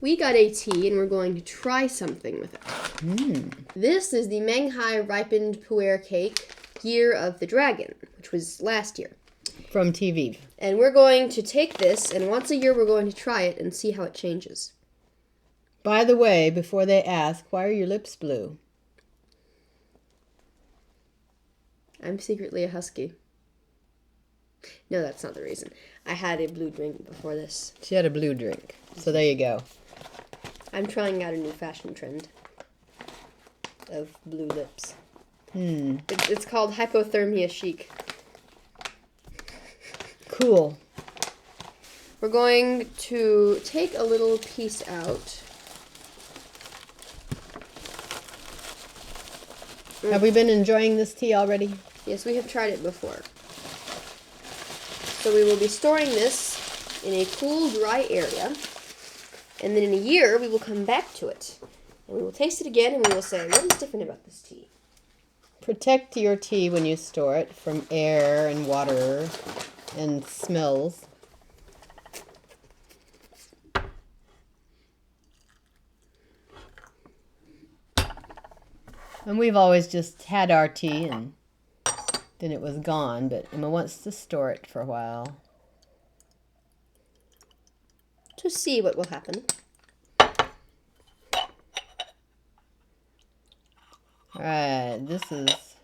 We got a tea and we're going to try something with it. This is the Manghai ripened Puerh cake, Year of the Dragon, which was last year. From TV. And we're going to take this, and once a year we're going to try it and see how it changes. By the way, before they ask, why are your lips blue? I'm secretly a husky. No, that's not the reason. I had a blue drink before this. She had a blue drink. So there you go. I'm trying out a new fashion trend of blue lips. It's called hypothermia chic. Cool. We're going to take a little piece out. Have we been enjoying this tea already? Yes, we have tried it before. So we will be storing this in a cool, dry area. And then in a year, we will come back to it. And we will taste it again, and we will say, what is different about this tea? Protect your tea when you store it from air and water and smells. And we've always just had our tea and then it was gone, but Emma wants to store it for a while. To see what will happen. Alright, this is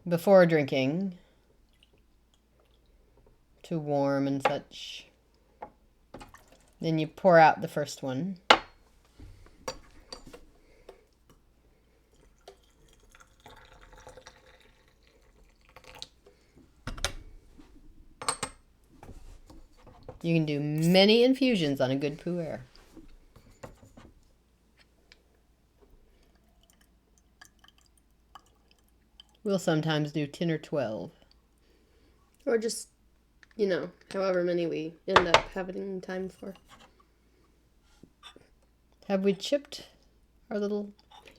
before drinking. To warm and such. Then you pour out the first one. You can do many infusions on a good pu'er. We'll sometimes do 10 or 12. Or just, however many we end up having time for. Have we chipped our little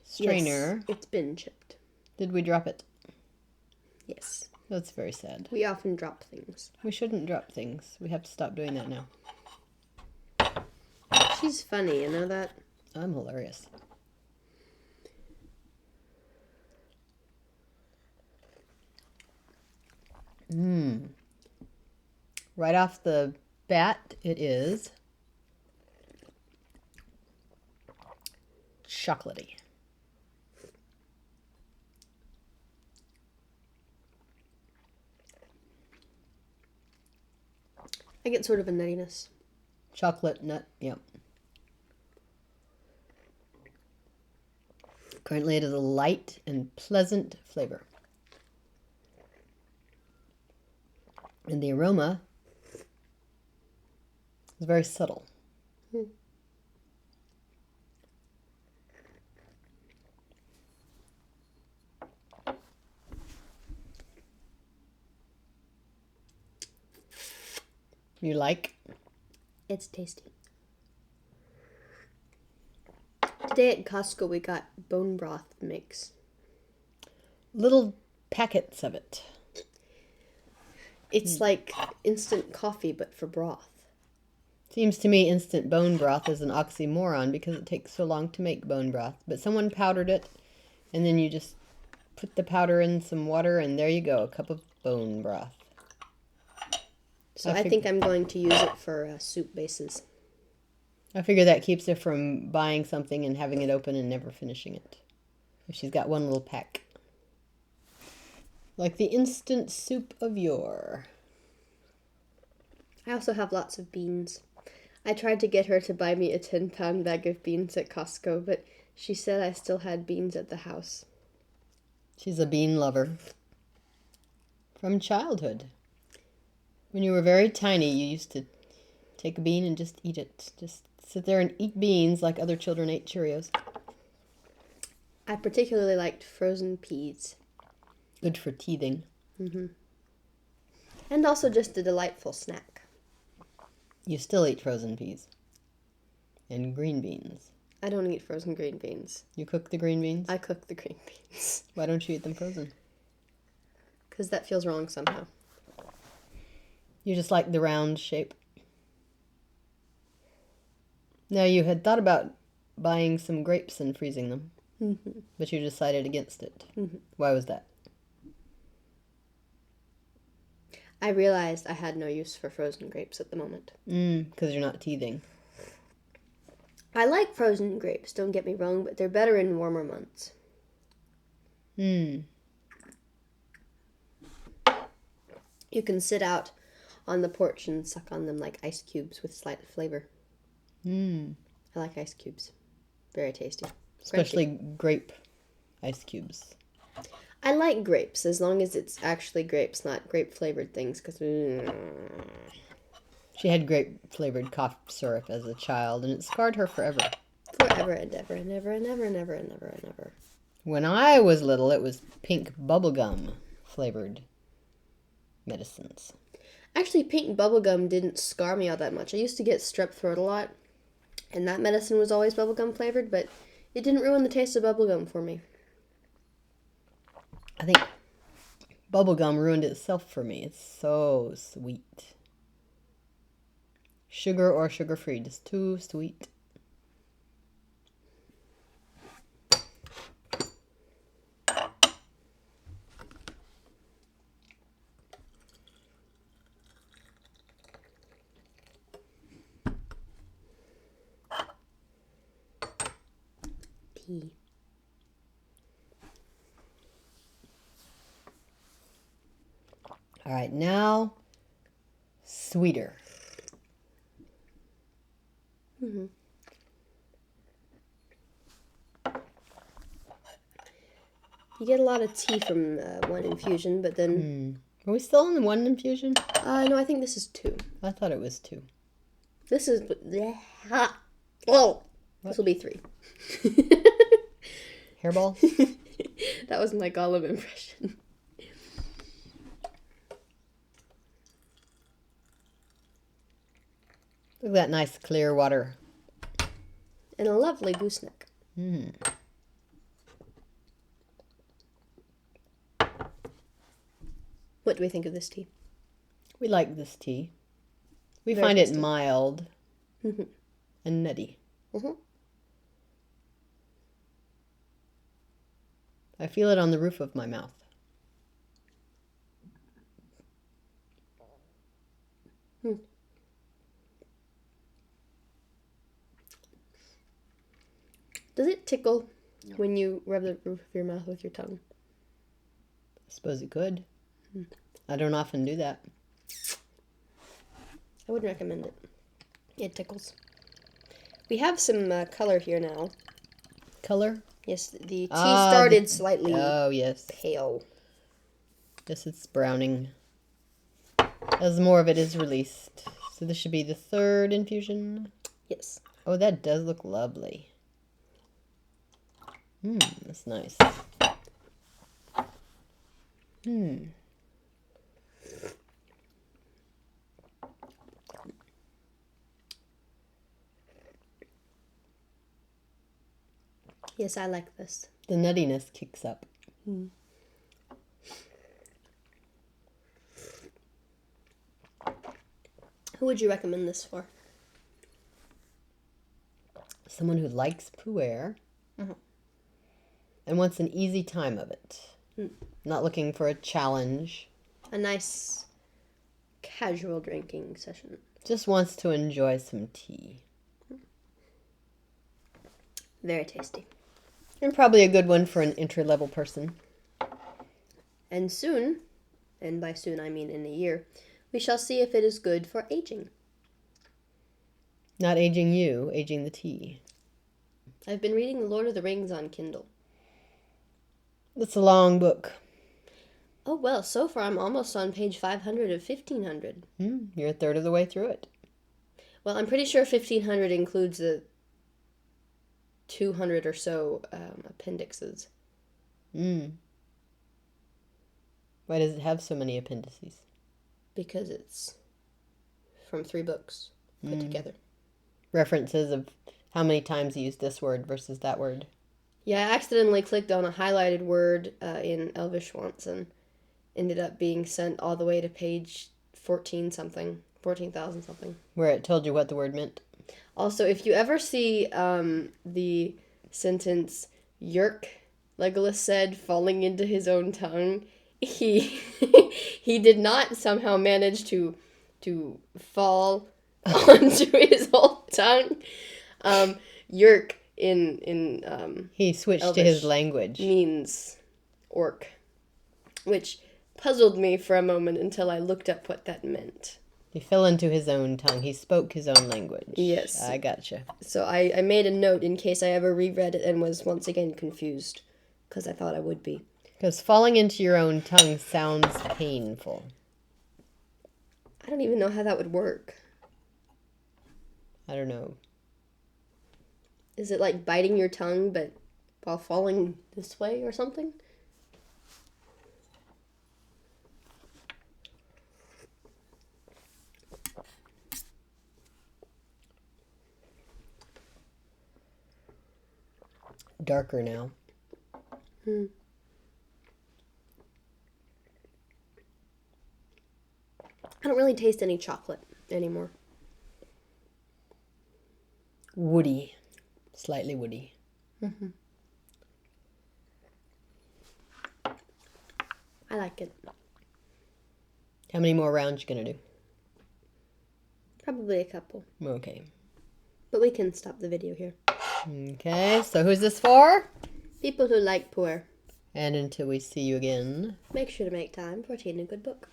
strainer? Yes, it's been chipped. Did we drop it? Yes. That's very sad. We often drop things. We shouldn't drop things. We have to stop doing that now. She's funny, you know that? I'm hilarious. Right off the bat, it is chocolatey. I get sort of a nuttiness. Chocolate nut, yep. Currently it is a light and pleasant flavor. And the aroma is very subtle. You like? It's tasty. Today at Costco we got bone broth mix. Little packets of it. It's like instant coffee, but for broth. Seems to me instant bone broth is an oxymoron because it takes so long to make bone broth. But someone powdered it, and then you just put the powder in some water, and there you go, a cup of bone broth. So I think I'm going to use it for soup bases. I figure that keeps her from buying something and having it open and never finishing it. If she's got one little pack. Like the instant soup of yore. I also have lots of beans. I tried to get her to buy me a 10-pound bag of beans at Costco, but she said I still had beans at the house. She's a bean lover. From childhood. When you were very tiny, you used to take a bean and just eat it. Just sit there and eat beans like other children ate Cheerios. I particularly liked frozen peas. Good for teething. And also just a delightful snack. You still eat frozen peas. And green beans. I don't eat frozen green beans. You cook the green beans? I cook the green beans. Why don't you eat them frozen? Because that feels wrong somehow. You just like the round shape? Now, you had thought about buying some grapes and freezing them, Mm-hmm. but you decided against it. Mm-hmm. Why was that? I realized I had no use for frozen grapes at the moment. Because you're not teething. I like frozen grapes, don't get me wrong, but they're better in warmer months. Hmm. You can sit out on the porch and suck on them like ice cubes with slight flavor. Hmm. I like ice cubes. Very tasty. Especially Crunchy. grape ice cubes. I like grapes as long as it's actually grapes, not grape flavored things. Because She had grape flavored cough syrup as a child, and it scarred her forever. forever and ever and ever and ever and ever and ever and ever. When I was little, it was pink bubblegum flavored medicines. Actually, pink bubblegum didn't scar me all that much. I used to get strep throat a lot, and that medicine was always bubblegum flavored, but it didn't ruin the taste of bubblegum for me. I think bubblegum ruined itself for me. It's so sweet. Sugar or sugar-free, just too sweet. Tea. All right, now sweeter. Mm-hmm. You get a lot of tea from one infusion, but then... Are we still in one infusion? No, I think this is 2. I thought it was 2. This is... Oh! This will be 3. Hairball? That was my Gollum impression. Look at that nice clear water. And a lovely gooseneck. Mm. What do we think of this tea? We like this tea. We Very find tasty. it mild Mm-hmm. and nutty. Mm-hmm. I feel it on the roof of my mouth. Does it tickle when you rub the roof of your mouth with your tongue? I suppose it could. I don't often do that. I wouldn't recommend it. It tickles. We have some color here now. Color? Yes, the tea started the- slightly Oh, yes. pale. Yes, it's browning. As more of it is released. So this should be the 3rd infusion. Yes. Oh, that does look lovely. That's nice. Yes, I like this. The nuttiness kicks up. Who would you recommend this for? Someone who likes Puerh and wants an easy time of it. Not looking for a challenge. A nice casual drinking session. Just wants to enjoy some tea. Very tasty. And probably a good one for an entry-level person. And soon, and by soon I mean in a year, we shall see if it is good for aging. Not aging you, aging the tea. I've been reading The Lord of the Rings on Kindle. It's a long book. Oh, well, so far I'm almost on page 500 of 1500. You're a third of the way through it. Well, I'm pretty sure 1500 includes the 200 or so appendixes. Why does it have so many appendices? Because it's from 3 books put together. References of how many times you use this word versus that word. Yeah, I accidentally clicked on a highlighted word in Elvish once and ended up being sent all the way to page 14,000 something. Where it told you what the word meant. Also, if you ever see the sentence "Yerk," Legolas said, falling into his own tongue, he he did not somehow manage to fall onto his whole tongue. Yerk in He switched to Elvish his language. means orc, which puzzled me for a moment until I looked up what that meant. He fell into his own tongue. He spoke his own language. Yes. I gotcha. So I made a note in case I ever reread it and was once again confused, because I thought I would be. Because falling into your own tongue sounds painful. I don't even know how that would work. I don't know. Is it like biting your tongue, but while falling this way or something? Darker now. I don't really taste any chocolate anymore. Woody. Slightly woody. I like it. How many more rounds you gonna do? Probably a couple. Okay. But we can stop the video here. Okay, so who's this for? People who like Puerh, And until we see you again, make sure to make time for reading a good book.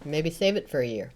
maybe save it for a year.